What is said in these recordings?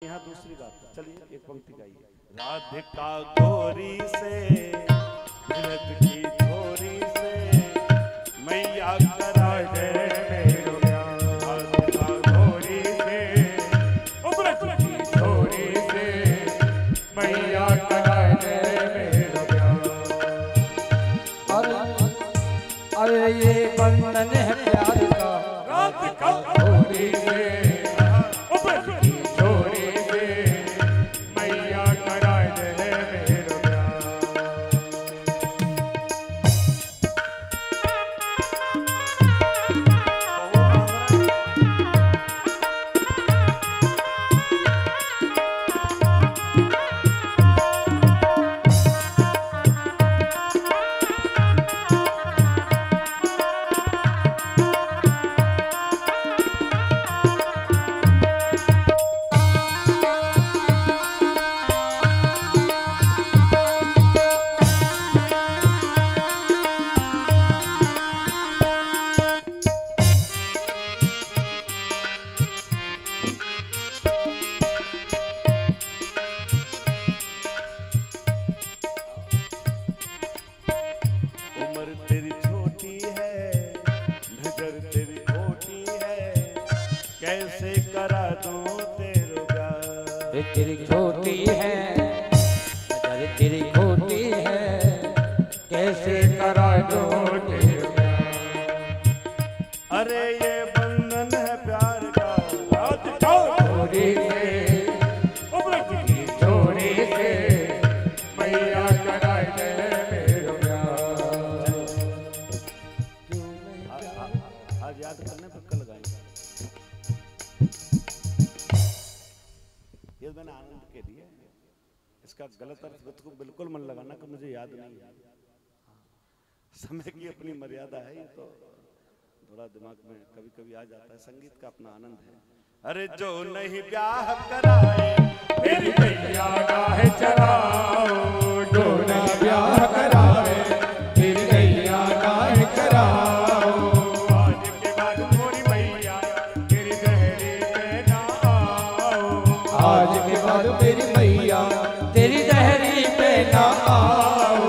यहाँ दूसरी बात है। चलिए एक पंक्ति गाइए। राधिका गोरी से भरत की छोरी से मैया करा दे मेरो प्यार। राधिका गोरी से भरत की छोरी से मैया करा दे मेरो प्यार। अरे ये बंधन है प्यार का, राधिका गोरी से तेरी छोटी है, नजर तेरी खोटी है, कैसे करा दूं तेरे प्यार। तेरी छोटी है, नजर तेरी खोटी है, कैसे करा दूं तेरे प्यार। अरे ये बंधन है प्यार का, राधिका गोरी से भरत की छोरी से मैया करा दे मेरो प्यार। आज याद करने पर कल गाएंगे। ये मैंने आनंद के लिए, इसका गलत अर्थ को बिल्कुल मन लगाना कि मुझे याद नहीं है। समय की अपनी मर्यादा है, ये तो थोड़ा दिमाग में कभी कभी आ जाता है। संगीत का अपना आनंद है। अरे जो नहीं ब्याह कराए मेरी मैया गाहे चराओ, जो ना ब्याह करावे तेरी गैया गाहे कराओ। आज के बाद मोरी मैया तेरी दहरी पे ना आओ। आज के बाद मेरी मैया तेरी दहरी पे ना आओ।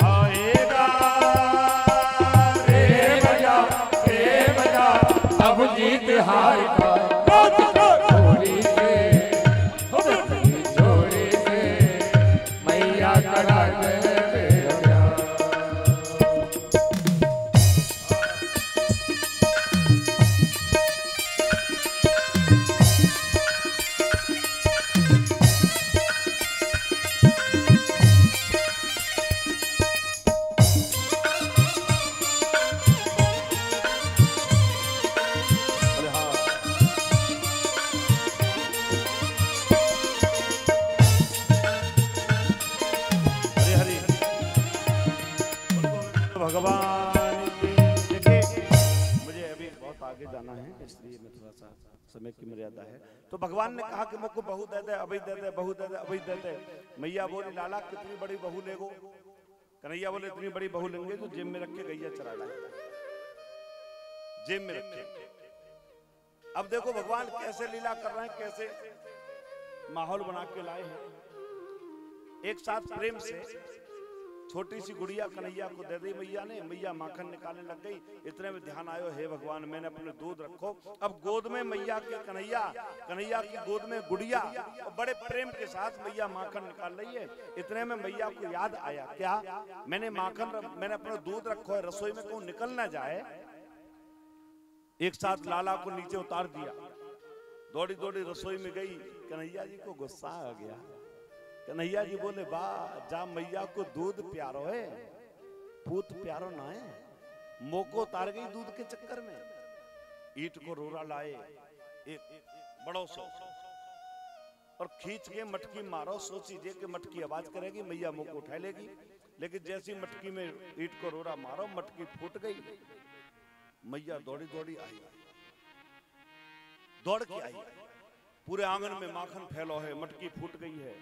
आएगा रे बजा अब जीत हार का छोरी से छोरी से मैया करा दे मेरो प्यार। अरे हाँ, हरे हरे भगवान की। देखिए मुझे अभी बहुत आगे जाना है, इसलिए मैं थोड़ा सा समय की मर्यादा है। तो भगवान ने कहा कि मुझको बहू दे दे, अभी दे दे, बहू दे दे, अभी दे दे। मैया बोली लाला कितनी बड़ी बहू लेगो। कन्हैया बोले इतनी बड़ी बहू लेंगे तो जेब में रख के गैया चरा लाए, जेब में रखे। अब देखो भगवान कैसे लीला कर रहे हैं, कैसे माहौल बना के लाए हैं। एक साथ प्रेम से छोटी सी गुड़िया कन्हैया को दे दी मैया ने। मैया माखन निकालने लग गई। इतने में ध्यान आयो, हे भगवान मैंने अपने दूध रखो। अब गोद में मैया की कन्हैया, कन्हैया की गोद में गुड़िया, और बड़े प्रेम के साथ मैया माखन निकाल रही है। इतने में मैया को याद आया, क्या मैंने मैंने अपना दूध रखो है, रसोई में कौन निकल ना जाए। एक साथ लाला को नीचे उतार दिया, दौड़ी दौड़ी रसोई में गई। कन्हैया जी को गुस्सा आ गया। कन्हैया जी बोले वाह, जा मैया को दूध प्यारो है, पूत प्यारो ना है। मोको उतार गई दूध के चक्कर में। ईट को रोरा लाए एक बड़ो सो और खींच के मटकी मारो। सोची जे कि मटकी आवाज करेगी, मैया मुंह को उठा लेगी। लेकिन जैसी मटकी में ईट को रोरा मारो, मटकी फूट गई। मैया दौड़ी दौड़ी आई, दौड़ के आई। पूरे आंगन में माखन फैलो है, मटकी फूट गई है।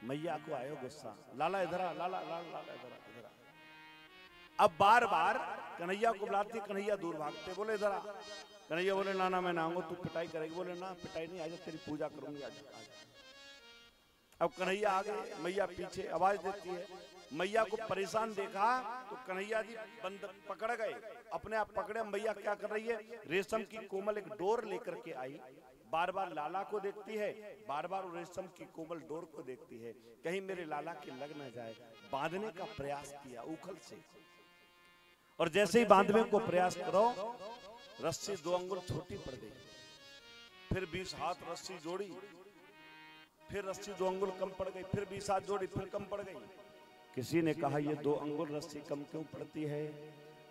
मैया को आयो गुस्सा, लाला इधर आ, लाला लाला लाला इधर आ, इधर आ। अब बार बार कन्हैया को बुलाती, कन्हैया दूर भागते, बोले इधर आ। कन्हैया बोले ना ना मैं ना आऊंगा, तू पिटाई करेगी। बोले ना पिटाई नहीं, आजा तेरी पूजा करूंगी, आजा आजा। अब कन्हैया आगे, मैया पीछे, आवाज देती है। मैया को परेशान देखा तो कन्हैया जी बंद पकड़ गए, अपने आप पकड़े। मैया क्या कर रही है, रेशम की कोमल एक डोर लेकर के आई, बार बार लाला को देखती है, बार बार रेशम की कोमल डोर को देखती है, कहीं मेरे लाला के लग न जाए। बांधने का प्रयास किया उखल से, और जैसे ही बांधने को प्रयास करो, रस्सी 2 अंगुल छोटी पड़ गई। फिर 20 हाथ रस्सी जोड़ी, फिर रस्सी 2 अंगुल कम पड़ गई, फिर 20 हाथ जोड़ी, फिर कम पड़ गई। किसी ने कहा ये 2 अंगुल रस्सी कम क्यों पड़ती है?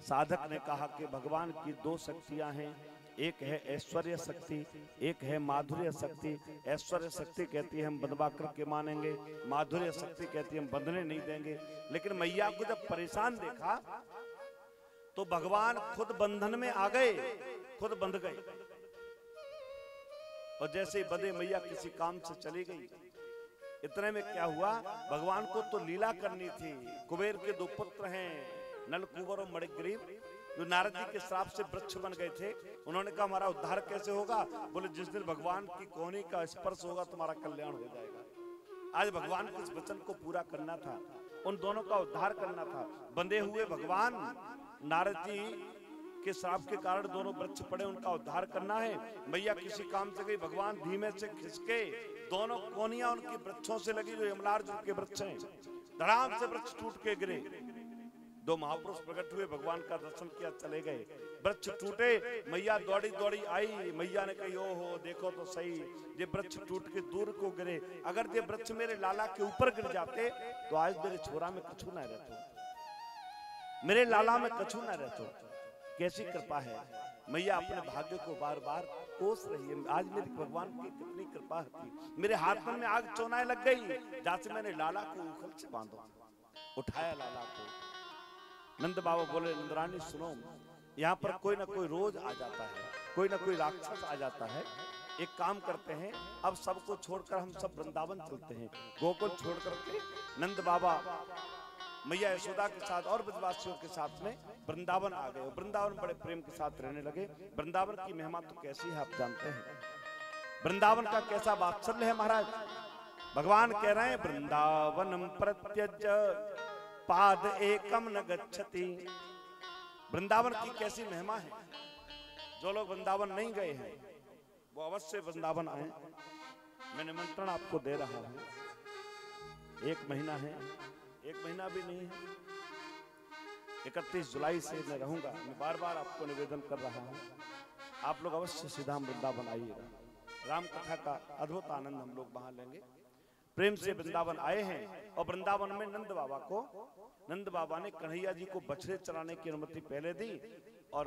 साधक ने कहा कि भगवान की 2 शक्तियां हैं, एक है ऐश्वर्य शक्ति, एक है माधुर्य शक्ति। ऐश्वर्य शक्ति कहती है हम बंधवा करके मानेंगे, माधुर्य शक्ति कहती है हम बंधने नहीं देंगे। लेकिन मैया को जब परेशान देखा तो भगवान खुद बंधन में आ गए, खुद बंध गए। और जैसे ही बंधे मैया किसी काम से चली गई। इतने में क्या हुआ, भगवान को तो लीला करनी थी। कुबेर के 2 पुत्र हैं, नलकूबर और मणिग्रीव, जो नारद जी के श्राप से वृक्ष बन गए थे। उन्होंने कहा हमारा उद्धार कैसे होगा? बोले जिस दिन भगवान की कोहनी का स्पर्श होगा तुम्हारा कल्याण हो जाएगा। आज भगवान के इस वचन को पूरा करना था, उन दोनों का उद्धार करना था। बंधे हुए भगवान नारद जी के श्राप के कारण दोनों वृक्ष पड़े, उनका उद्धार करना है। मैया किसी काम से गई, भगवान धीमे से खिसके, दोनों कोनियां उनकी वृक्षों से लगी जो यमलार्जुन के वृक्ष हैं, धड़ाम से वृक्ष टूट के गिरे। 2 महापुरुष प्रकट हुए, भगवान का दर्शन किया, चले गए। वृक्ष टूटे, मैया दौड़ी दौड़ी आई। मैया ने कही ओहो देखो तो सही, ये वृक्ष टूट के दूर को गिरे। अगर ये वृक्ष मेरे लाला के ऊपर गिर जाते तो आज मेरे छोरा में कछु न रहते, मेरे लाला में कछु न रहते। कैसी कृपा है, मैया अपने भाग्य को बार बार कोस रही है। आज मेरी भगवान की कितनी कृपा थी, मेरे हाथ में आग चौनाए लग गई, जैसे मैंने लाला को उखल से बांधा, उठाया लाला को। नंद बाबा बोले नंदरानी सुनो, यहाँ पर कोई ना कोई रोज आ जाता है, कोई ना कोई राक्षस आ जाता है। एक काम करते हैं, अब सबको छोड़कर हम सब वृंदावन चलते हैं। गोकुल छोड़ करके नंद बाबा मैया यशोदा के साथ और ब्रजवासियों के साथ में वृंदावन आ गए। वृंदावन बड़े प्रेम के साथ रहने लगे। वृंदावन की महिमा तो कैसी है आप जानते हैं, वृंदावन का कैसा वात्सल्य है महाराज। भगवान कह रहे हैं वृंदावनम प्रत्यज पाद एकम न गच्छति। वृंदावन की कैसी महिमा है, जो लोग वृंदावन नहीं गए हैं वो अवश्य वृंदावन आए। मैं निमंत्रण आपको दे रहा हूं। 1 महीना है, 1 महीना भी नहीं है, 31 जुलाई से मैं रहूंगा। मैं बार बार आपको निवेदन कर रहा हूं, आप लोग अवश्य सीधाम वृंदावन आइएगा। राम कथा का अद्भुत आनंद हम लोग वहां लेंगे। प्रेम से वृंदावन आए हैं, और वृंदावन में नंद बाबा ने कन्हैया जी को बछड़े चराने की अनुमति पहले दी, और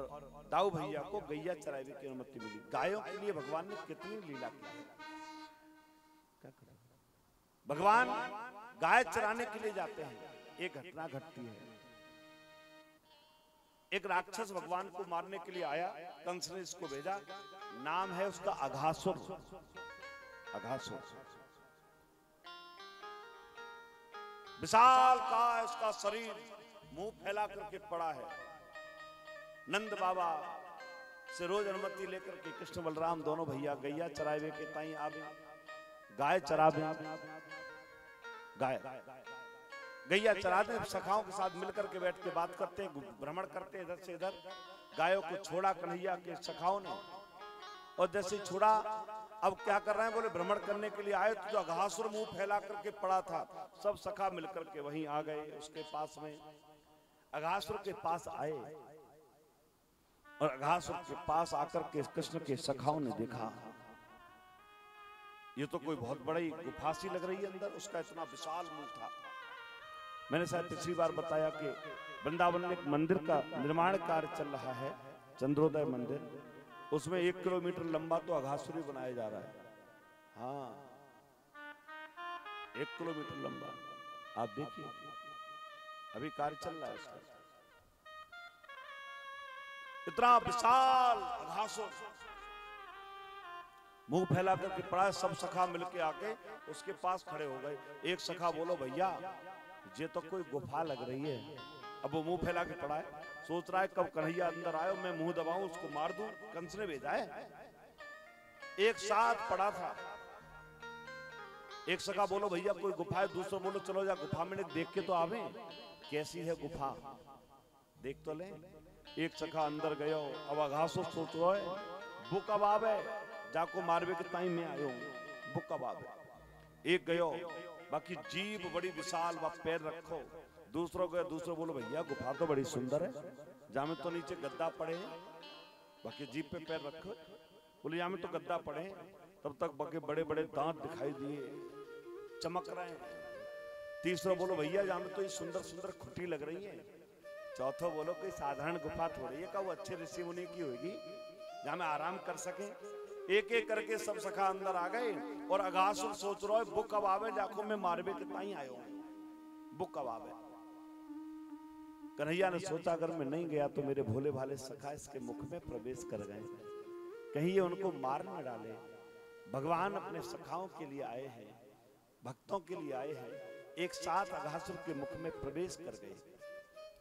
दाऊ भैया को गैया चराने की अनुमति मिली। गायों के लिए भगवान ने कितनी लीला की है। भगवान गाय चराने के लिए जाते हैं, एक घटना घटती है। एक राक्षस भगवान को मारने के लिए आया, कंस ने इसको भेजा, नाम है उसका अघासुर। अघासुर विशाल का उसका शरीर, मुंह फैला करके पड़ा है। नंद बाबा से रोज अनुमति लेकर के कृष्ण बलराम दोनों भैया गैया चरावे के ताई आवे, गाय चरावे। गाय गैया चराते, सखाओं के साथ मिलकर के बैठ के बात करते, भ्रमण करते इधर से इधर। गायों को छोड़ा कन्हैया के सखाओं ने, और जैसे छोड़ा अब क्या कर रहे हैं, बोले भ्रमण करने के लिए आए तो जो अघासुर मुंह फैला करके पड़ा था, सब सखा मिलकर के वहीं आ गए उसके पास में। अघासुर के पास आए, और अघासुर के पास आकर के कृष्ण के सखाओं ने देखा ये तो कोई बहुत बड़ी गुफा सी लग रही है अंदर, उसका इतना विशाल मुंह था। मैंने शायद पिछली बार बताया कि वृंदावन में एक मंदिर का निर्माण कार्य चल रहा है, चंद्रोदय मंदिर। उसमें 1 किलोमीटर लंबा तो अघासुर बनाया जा रहा है। हाँ, 1 किलोमीटर लंबा, आप देखिए अभी कार्य चल रहा है उसका। इतना विशाल अघासुर मुंह फैला करके पड़ा है। सब सखा मिलके आके उसके पास खड़े हो गए। एक सखा बोलो भैया ये तो कोई गुफा लग रही है। अब वो मुंह फैला के पड़ा है, सोच रहा है कब कन्हैया अंदर आए, मैं मुंह दबाऊं, उसको मार दूं। कंस ने भेजा है। एक साथ पड़ा था। एक सखा बोलो भैया कोई गुफा है, दूसरा बोलो चलो जा गुफा में देख के तो आवे कैसी है गुफा, देख तो ले। एक सखा अंदर गयो, अब अघासो सोच रहा है बुक अब आवे, जाको मारवे के टाइम में आयो बुक अब आवे। एक गयो, बाकी जीभ बड़ी विशाल, वह पैर रखो। दूसरों गए, दूसरों बोलो भैया गुफा तो बड़ी सुंदर है, जामे तो नीचे गद्दा पड़े हैं, बाकी जीभ पे पैर रखो। बोले जामे तो गद्दा पड़े हैं। तब तक बाकी बड़े बड़े दांत दिखाई दिए, चमक रहे हैं। तीसरा बोलो भैया जामे तो ये सुंदर सुंदर खुटी लग रही है। चौथा बोलो कोई साधारण गुफा थोड़ी है, का वो अच्छे ऋषि मुनि की होगी जहां में आराम कर सके। एक एक करके सब सखा अंदर आ गए और अघासुर सोच रहा है बुक कब आवे, जाको मैं मारवे कितना ही आयो बुक कब आवे। कन्हैया ने सोचा अगर मैं नहीं गया तो मेरे भोले भाले सखा इसके मुख में प्रवेश कर गए, कहीं ये उनको मार न डाले। भगवान अपने सखाओं के लिए आए हैं, भक्तों के लिए आए हैं। एक साथ अघासुर के मुख में प्रवेश कर गए,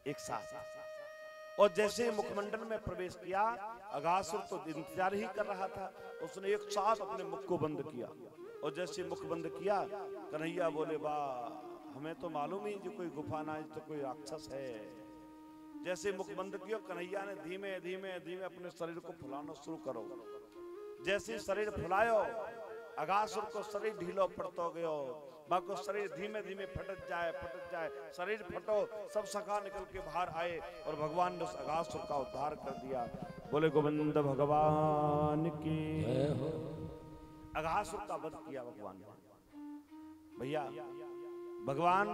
एक साथ। और जैसे मुखमंडल में प्रवेश किया, अघासुर तो इंतजार ही कर रहा था, उसने एक साथ अपने मुख को बंद किया। और जैसे मुख बंद किया, कन्हैया बोले वाह हमें तो मालूम ही जो कोई गुफा ना तो कोई राक्षस है। जैसे मुख बंद किया, कन्हैया ने धीमे धीमे धीमे अपने शरीर को फुलाना शुरू करो। जैसे शरीर फुलायो, अघासुर को शरीर ढीलो पड़तो गयो, बाको शरीर धीमे धीमे फटत जाए, शरीर फटो, सब सखा निकल के बाहर आए और भगवान ने उस अघासुर का उद्धार कर दिया। बोले गोविंद भगवान की। अघासुर का वध किया भगवान ने। भैया भगवान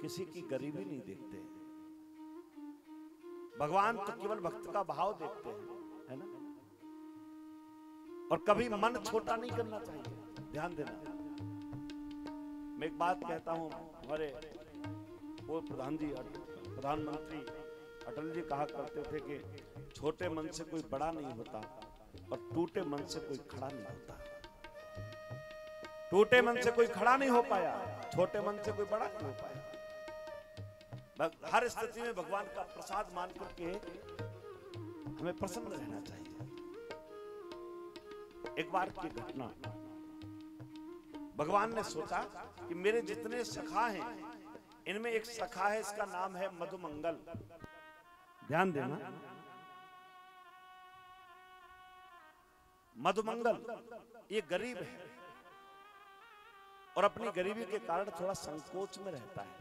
किसी की गरीबी नहीं देखते, भगवान तो केवल भक्त का भाव देखते हैं, है ना। और कभी मन छोटा नहीं करना चाहिए, ध्यान देना। मैं एक बात कहता हूं, हमारे वो प्रधानमंत्री अटल जी कहा करते थे कि छोटे मन से कोई बड़ा नहीं होता और टूटे मन से कोई खड़ा नहीं होता। टूटे मन से कोई खड़ा नहीं हो पाया, छोटे मन से कोई बड़ा नहीं हो पाया। हर स्थिति में भगवान का प्रसाद मान करके हमें प्रसन्न रहना चाहिए। एक बार की घटना, भगवान ने सोचा कि मेरे जितने सखा हैं इनमें एक सखा है, इसका नाम है मधुमंगल। ध्यान देना, मधुमंगल ये गरीब है और अपनी गरीबी के कारण थोड़ा संकोच में रहता है।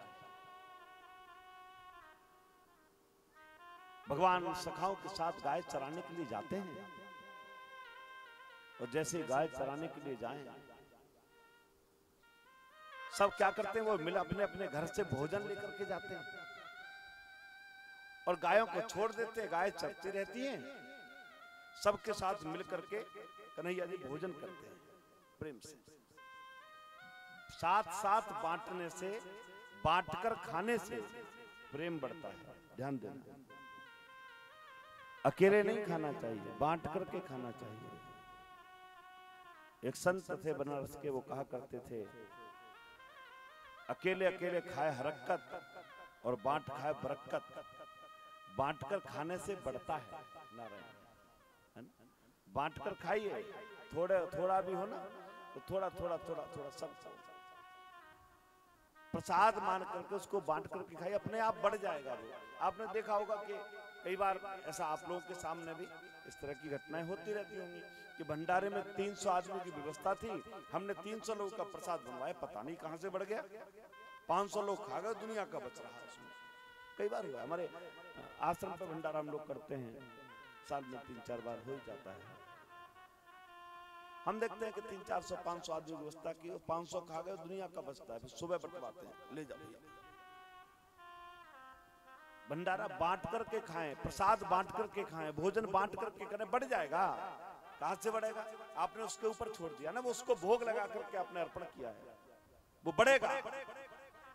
भगवान सखाओं के साथ गाय चराने के लिए जाते हैं और जैसे गाय चराने के लिए जाएं, सब क्या करते हैं, वो मिल अपने अपने घर से भोजन लेकर के जाते हैं और गायों को छोड़ देते हैं। गाय चरती रहती हैं, सबके साथ मिलकर के कन्हैया जी भोजन करते हैं प्रेम से। साथ साथ बांटने से, बांटकर खाने से प्रेम बढ़ता है। ध्यान देना, अकेले नहीं खाना चाहिए, बांट करके खाना चाहिए। एक संत थे बनारस के, वो कहा करते थे अकेले अकेले खाए हरकत और बांट खाए बरकत। बांट कर खाने से बढ़ता है नारायण। बांट कर खाइए, थोड़ा भी हो ना तो थोड़ा थोड़ा थोड़ा थोड़ा सब प्रसाद मान करके उसको बांट करके खाइए, अपने आप बढ़ जाएगा वो। आपने देखा होगा कि कई बार ऐसा आप लोगों के सामने भी इस तरह की घटनाएं होती रहती होंगी कि भंडारे में 300 आदमी की व्यवस्था थी, हमने 300 लोगों का प्रसाद बनवाया, पता नहीं कहां से बढ़ गया, 500 लोग खा गए, दुनिया का बच रहा उसमें। कई बार हुआ, हमारे आश्रम पर भंडारा हम लोग करते हैं, साल में 3-4 बार हो ही जाता है। हम देखते हैं कि 300-400-500 आदमी की व्यवस्था की, 500 खा गए, दुनिया का बचता है, फिर सुबह बंटवाते हैं, ले जाओ भैया। भंडारा बांट करके खाएं, प्रसाद बांट करके खाएं, भोजन बांट करके करें, बढ़ जाएगा। कहां से बढ़ेगा? आपने उसके ऊपर छोड़ दिया ना, वो उसको भोग लगा करके आपने अर्पण किया है, वो बढ़ेगा।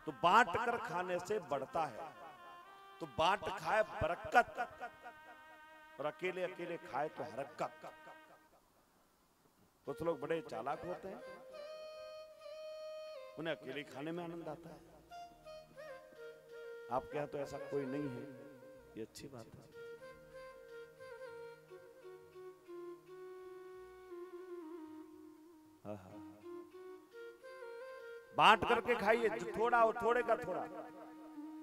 तो बांट कर खाने से बढ़ता है, तो बांट खाए बरकत और अकेले अकेले खाए तो हरकत। कुछ लोग बड़े चालाक होते हैं, उन्हें अकेले खाने में आनंद आता है। आपके यहां तो ऐसा कोई नहीं है, ये अच्छी बात है। हाँ हाँ, बांट करके खाइए, जो थोड़ा हो थोड़े का थोड़ा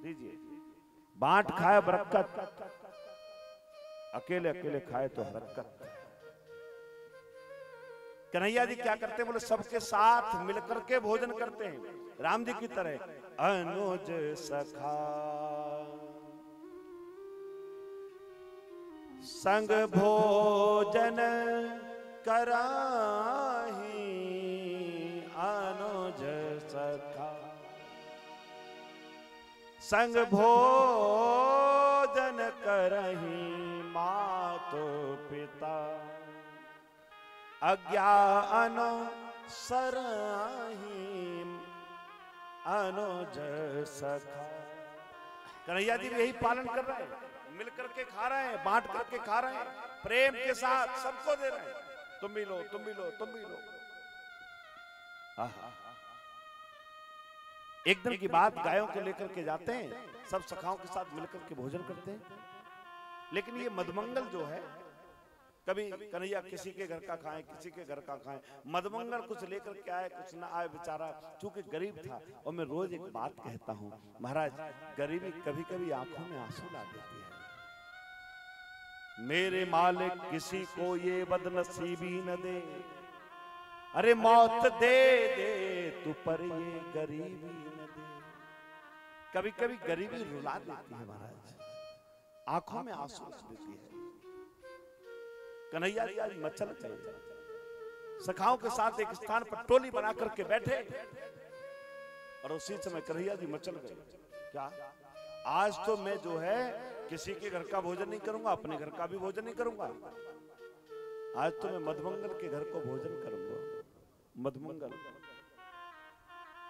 दीजिए। बांट खाए बरकत, अकेले अकेले खाए तो हरकत। कन्हैया जी क्या करते हैं, बोले सबके साथ मिलकर के भोजन करते हैं, राम जी की तरह। अनुज सखा संग भोजन कराही, अनुज सखा संग भोजन करही, मातो पिता अज्ञान सरही, अनुज सखा। कन्हैया जी यही पालन कर रहे हैं, मिल करके खा रहे हैं, बांट करके खा रहे हैं, प्रेम के साथ सबको दे रहे हैं। तुम भी लो, तुम भी लो, तुम भी लो। एक दिन की बात, गायों को लेकर के जाते हैं, सब सखाओं के साथ मिलकर के भोजन करते हैं। लेकिन ये मधुमंगल जो है, कभी कन्हैया किसी के घर का खाएं, किसी के घर का खाएं, मधुमंगल कुछ लेकर के आए, कुछ ना आए बेचारा, चूंकि गरीब था। और मैं रोज एक बात कहता हूं, महाराज गरीबी कभी कभी आंखों में आंसू ला देती है। मेरे मालिक किसी को ये बदनसीबी न दे, अरे मौत दे दे तू पर ये गरीबी न दे। कभी कभी गरीबी रुला देती है महाराज, आंखों में आंसू ला देती है। कन्हैया जी आज मचल गए, सखाओं के साथ एक स्थान पर टोली बना करके बैठे, और उसी समय कन्हैया जी मचल गए। क्या आज तो मैं जो है किसी के घर का भोजन नहीं करूंगा, अपने घर का भी भोजन नहीं करूंगा, आज तो मैं मधुमंगल के घर को भोजन करूंगा। मधुमंगल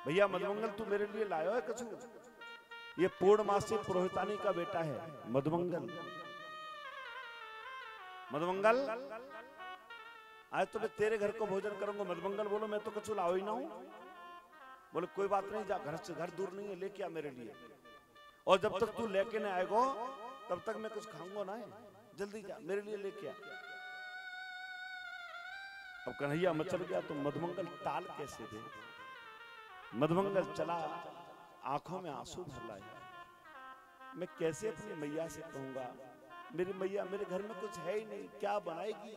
भैया, मधुमंगल तू मेरे लिए लायो है कछु? ये पूर्णमासी पुरोहितानी का बेटा है मधुमंगल। मधुमंगल आज तो मैं तेरे घर को भोजन करूंगा। मधुमंगल बोलो मैं तो कछु लाओ ही ना हूं। बोले कोई बात नहीं, जा घर से, घर दूर नहीं है, लेके आ मेरे लिए। और जब तक तू लेके न आएगो तब तक मैं कुछ खाऊंगा ना, जल्दी जा मेरे लिए लेके आ। अब कन्हैया मचल गया तो मधुमंगल टाल कैसे दे। मधुमंगल चला, आंखों में आंसू भर लाया। मैं कैसे अपनी मैया से कहूंगा, मेरी मैया मेरे घर में कुछ है ही नहीं, क्या बनाएगी।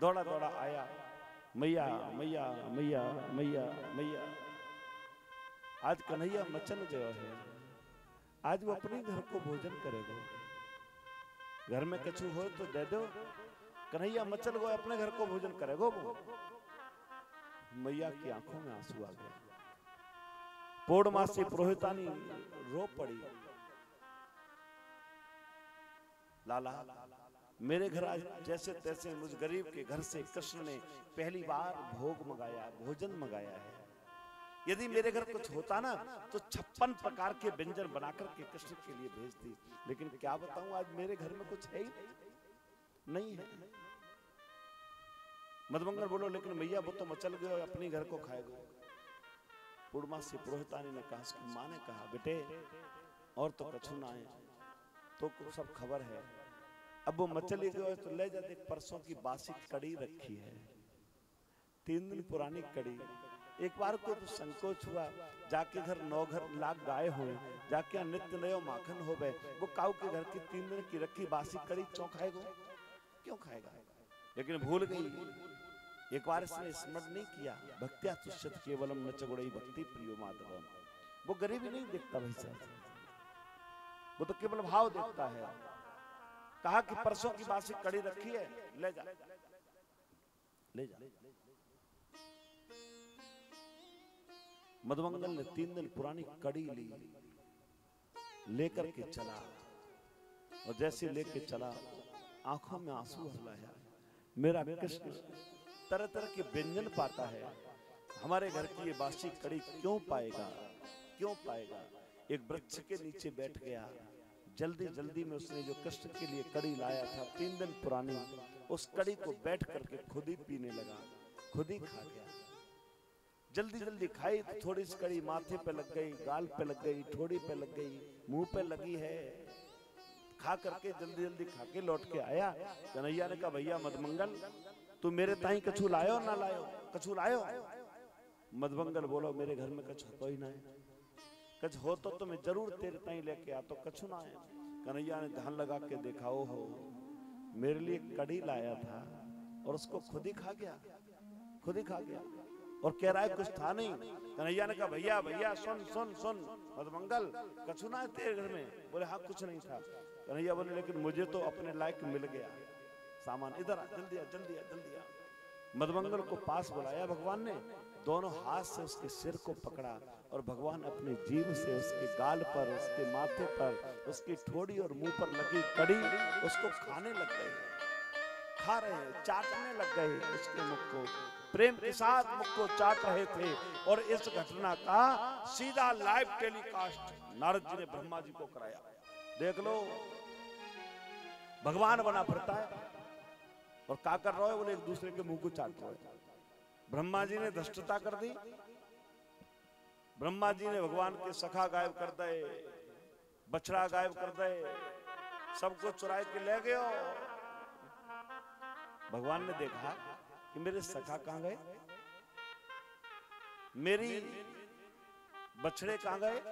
दौड़ा दौड़ा आया, मैया मैया मैया मैया मैया। आज कन्हैया मचल गया है, आज वो अपने घर को भोजन करेगा। घर में कछु हो तो दे दो। कन्हैया मचल गो, अपने घर को भोजन करेगा वो। मैया की आंखों में आंसू आ गया। पूर्णमासी पुरोहितानी रो पड़ी। लाला मेरे घर आज जैसे तैसे मुझ गरीब के घर से कृष्ण ने पहली बार भोग मंगाया, भोजन मंगाया है। यदि मेरे घर कुछ होता ना तो 56 प्रकार के व्यंजन बनाकर के कृष्ण के लिए भेजती। लेकिन क्या बताऊं, आज मेरे घर में कुछ है ही नहीं है। मधुमंगल बोलो लेकिन मैया वो तो मचल गए, अपने घर को खाएगा। पूर्णमासी पुरोहितानी ने कहा, उसकी माँ ने कहा, बेटे और तो कछु ना है, तो सब खबर है। अब वो मचली गए तो ले जाते, परसों की बासी कड़ी रखी है, 3 दिन पुरानी कड़ी। एक बार को तो संकोच हुआ, जाके घर 9 घर लाख गाय हो, जाके नित्य नयो माखन हो गए, वो काऊ के घर की 3 दिन की रखी बासी कड़ी क्यों खाएगा, क्यों खाएगा। लेकिन भूल गई। एक बार इसने स्मरण नहीं किया, भक्त्या तुष्यत केवलम न चगुड़ई भक्ति प्रियो माधवम। वो गरीबी नहीं देखता भाई साहब, वो तो केवल भाव देखता है। कहा कि परसों की बासी कड़ी रखी है, ले जा ले जा। मधुमंगल ने 3 दिन पुरानी कड़ी ली, लेकर के चला, और जैसे लेके चला आंखों में आंसू भर लाया। मेरा कृष्ण तरह तरह के व्यंजन पाता है, हमारे घर की ये बासी कड़ी क्यों पाएगा, क्यों पाएगा। एक वृक्ष के नीचे बैठ गया, जल्दी जल्दी में उसने जो कृष्ण के लिए कड़ी लाया था 3 दिन पुरानी, उस कड़ी को बैठ करके खुद ही पीने लगा, खुद ही खा गया। जल्दी जल्दी खाई तो थोड़ी सी कड़ी माथे पे लग गई, गाल पे लग गई, ठोड़ी पे लग गई, मुंह पे लगी है। खा करके जल्दी जल्दी खा के लौट के आया। कन्हैया ने कहा भैया मदमंगल तू मेरे ताई कछु लायो ना लायो, कछु लायो? मदमंगल बोलो मेरे घर में कछु तो ही ना है, कछ हो तो मैं जरूर तेरे ताई लेके आ, तो कछु ना है। कन्हैया ने ध्यान लगा के देखा, ओ हो मेरे लिए कड़ी लाया था और उसको खुद ही खा गया, खुद ही खा गया और कह रहा है कुछ था नहीं। कन्हैया ने कहा भैया भैया सुन सुन सुन मदमंगल कछु ना है तेरे घर में? बोले हाँ कुछ नहीं था। कन्हैया बोले लेकिन मुझे तो अपने लायक मिल गया सामान, इधर आ जल्दी आ जल्दी आ जल्दी आ। मदमंगल को पास बुलाया भगवान ने, दोनों हाथ से उसके सिर को पकड़ा और भगवान अपने जीभ से उसके गाल पर, उसके माथे पर, उसकी ठोड़ी और मुंह पर लगी कड़ी उसको खाने लग गए, खा रहे हैं, चाटने लग गए उसके मुख को, प्रेम के साथ मुख को चाट रहे थे। और इस घटना का सीधा लाइव टेलीकास्ट नारद जी ने ब्रह्मा जी को कराया। देख लो भगवान बना फिरता है और क्या कर रहा है? बोले एक दूसरे के मुंह को चाट रहे हैं। ब्रह्मा जी ने धृष्टता कर दी, ब्रह्मा जी ने भगवान के सखा गायब कर दे, बछड़ा गायब कर दे, सबको चुराए के ले गए। भगवान ने देखा कि मेरे सखा कहां गए, मेरी बछड़े कहां गए,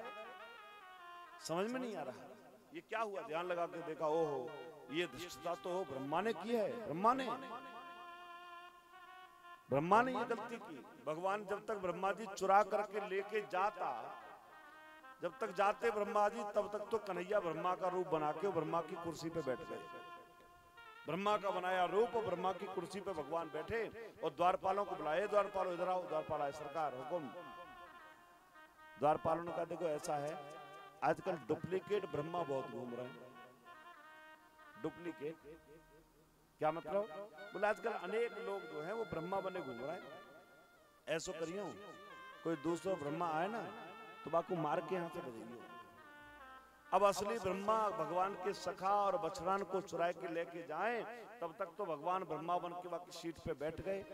समझ में नहीं आ रहा ये क्या हुआ। ध्यान लगा के देखा, ओहो ये धृष्टता तो ब्रह्मा ने की है, ब्रह्मा ने ये गलती की। भगवान जब तक ब्रह्मा जी चुरा करके लेके जाता, जब तक जाते ब्रह्मा जी तब तक तो कन्हैया ब्रह्मा का रूप बना के ब्रह्मा की कुर्सी पे बैठ गए। ब्रह्मा का बनाया रूप और ब्रह्मा की कुर्सी पे भगवान बैठे और द्वारपालों को बुलाए, द्वारपालों इधर आओ। द्वारपाल आए, सरकार हुकुम। द्वारपालों ने कहा देखो ऐसा है आजकल डुप्लीकेट ब्रह्मा बहुत घूम रहे हैं। डुप्लीकेट क्या मतलब? बोले आजकल अनेक लोग जो हैं वो ब्रह्मा बने घूम रहे हैं। ऐसो करियो कोई दूसरा ब्रह्मा आए ना तो बाको मार के यहां से भेजियो। अब असली ब्रह्मा भगवान के सखा और बछड़ान को चुरा के लेके जाएं, तब तक तो भगवान ब्रह्मा बन के बाकी सीट पे बैठ गए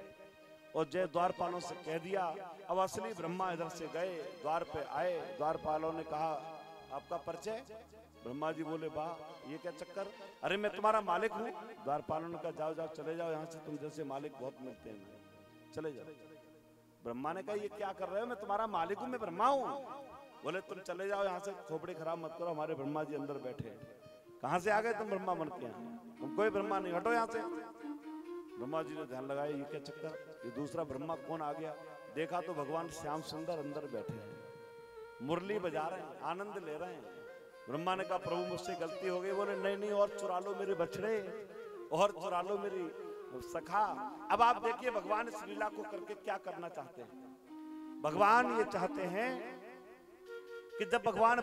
और जय द्वारपालों से कह दिया। अब असली ब्रह्मा इधर से गए, द्वार पे आए, द्वारपालों ने कहा आपका परिचय? ब्रह्मा जी बोले वाह ये क्या चक्कर, अरे मैं तुम्हारा मालिक हूँ। द्वारपालों ने कहा जाओ जाओ चले जाओ यहाँ से, तुम जैसे मालिक बहुत मिलते हैं, चले जाओ। ब्रह्मा ने कहा ये क्या कर रहे हो, मैं तुम्हारा मालिक हूँ, मैं ब्रह्मा हूँ। बोले तुम चले जाओ यहाँ से, खोपड़ी खराब मत करो, हमारे ब्रह्मा जी अंदर बैठे हैं। कहाँ से आ गए तुम ब्रह्मा बन के? तुम कोई ब्रह्मा नहीं, हटो यहाँ से। ब्रह्मा जी ने ध्यान लगाया ये क्या चक्कर, ये दूसरा ब्रह्मा कौन आ गया? देखा तो भगवान श्याम सुंदर अंदर बैठे हैं, मुरली बजा रहे हैं, आनंद ले रहे हैं। ब्रह्मा ने कहा प्रभु मुझसे गलती हो गई। बोले नहीं नहीं, और चुरा लो मेरे बछड़े, और चुरा लो मेरी सखा। अब आप देखिए भगवान इस लीला को करके क्या करना चाहते हैं। भगवान ये चाहते हैं कि जब भगवान